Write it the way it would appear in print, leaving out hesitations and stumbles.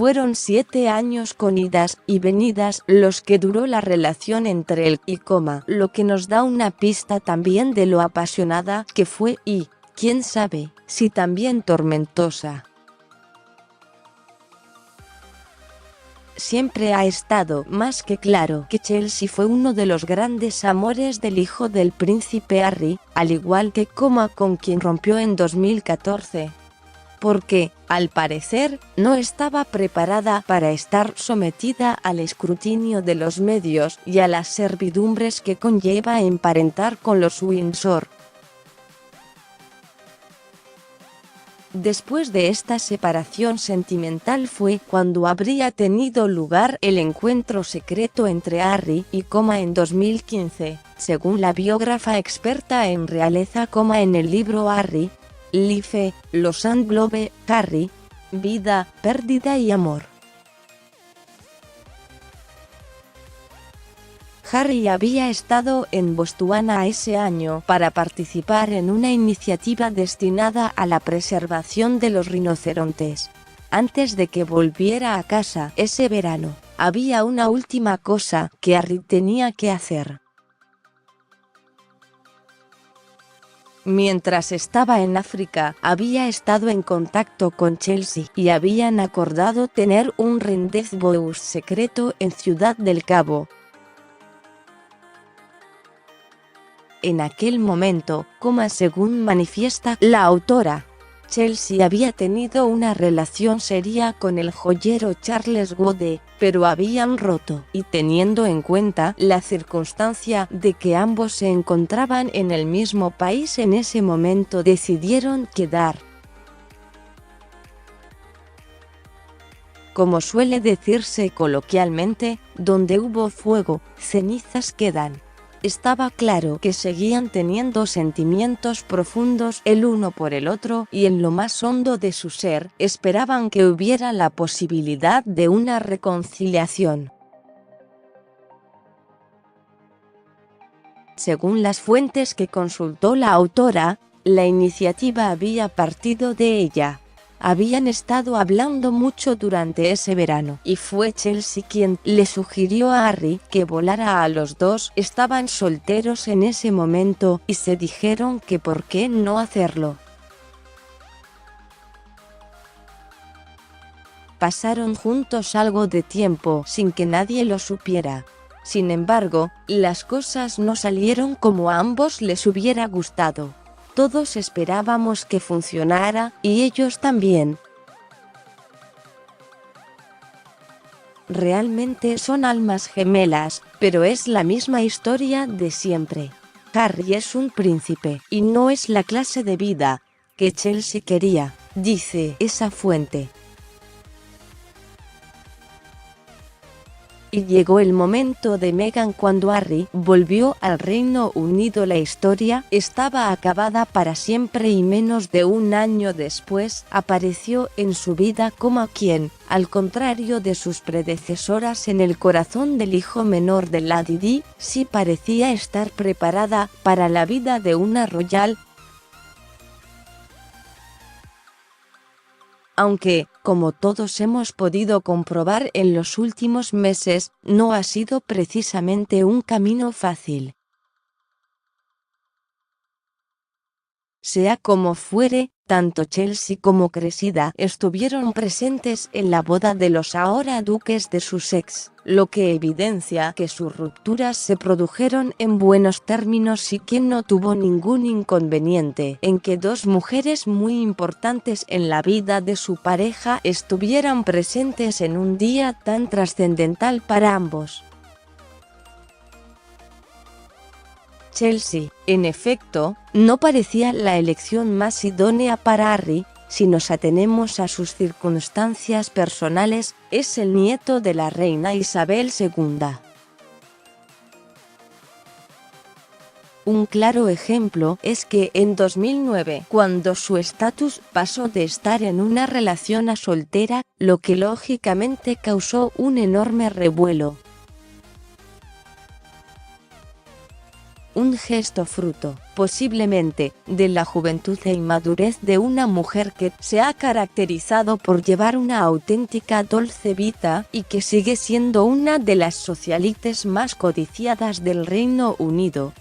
fueron 7 años con idas y venidas los que duró la relación entre él y Coma, lo que nos da una pista también de lo apasionada que fue y, quién sabe, si también tormentosa. Siempre ha estado más que claro que Chelsea fue uno de los grandes amores del hijo del príncipe Harry, al igual que Coma, con quien rompió en 2014. Porque, al parecer, no estaba preparada para estar sometida al escrutinio de los medios y a las servidumbres que conlleva emparentar con los Windsor. Después de esta separación sentimental fue cuando habría tenido lugar el encuentro secreto entre Harry y Coma en 2015, según la biógrafa experta en realeza Coma en el libro Harry, Life, Los and Globe, Harry, Vida, Pérdida y Amor. Harry había estado en Botswana ese año para participar en una iniciativa destinada a la preservación de los rinocerontes. Antes de que volviera a casa ese verano, había una última cosa que Harry tenía que hacer. Mientras estaba en África, había estado en contacto con Chelsea y habían acordado tener un rendezvous secreto en Ciudad del Cabo. En aquel momento, según manifiesta la autora, Chelsea había tenido una relación seria con el joyero Charles Wode, pero habían roto, y teniendo en cuenta la circunstancia de que ambos se encontraban en el mismo país en ese momento, decidieron quedar. Como suele decirse coloquialmente, donde hubo fuego, cenizas quedan. Estaba claro que seguían teniendo sentimientos profundos el uno por el otro y en lo más hondo de su ser esperaban que hubiera la posibilidad de una reconciliación. Según las fuentes que consultó la autora, la iniciativa había partido de ella. Habían estado hablando mucho durante ese verano y fue Chelsea quien le sugirió a Harry que volara a los dos. Estaban solteros en ese momento y se dijeron que por qué no hacerlo. Pasaron juntos algo de tiempo sin que nadie lo supiera. Sin embargo, las cosas no salieron como a ambos les hubiera gustado. Todos esperábamos que funcionara, y ellos también. Realmente son almas gemelas, pero es la misma historia de siempre. Harry es un príncipe, y no es la clase de vida que Chelsea quería, dice esa fuente. Y llegó el momento de Meghan cuando Harry volvió al Reino Unido. La historia estaba acabada para siempre y menos de un año después apareció en su vida como quien, al contrario de sus predecesoras en el corazón del hijo menor de Lady Di, sí parecía estar preparada para la vida de una royal. Aunque, como todos hemos podido comprobar en los últimos meses, no ha sido precisamente un camino fácil. Sea como fuere, tanto Chelsea como Cressida estuvieron presentes en la boda de los ahora duques de Sussex, lo que evidencia que sus rupturas se produjeron en buenos términos y que no tuvo ningún inconveniente en que dos mujeres muy importantes en la vida de su pareja estuvieran presentes en un día tan trascendental para ambos. Chelsea, en efecto, no parecía la elección más idónea para Harry. Si nos atenemos a sus circunstancias personales, es el nieto de la reina Isabel II. Un claro ejemplo es que en 2009, cuando su estatus pasó de estar en una relación a soltera, lo que lógicamente causó un enorme revuelo. un gesto fruto, posiblemente, de la juventud e inmadurez de una mujer que se ha caracterizado por llevar una auténtica dolce vita y que sigue siendo una de las socialites más codiciadas del Reino Unido.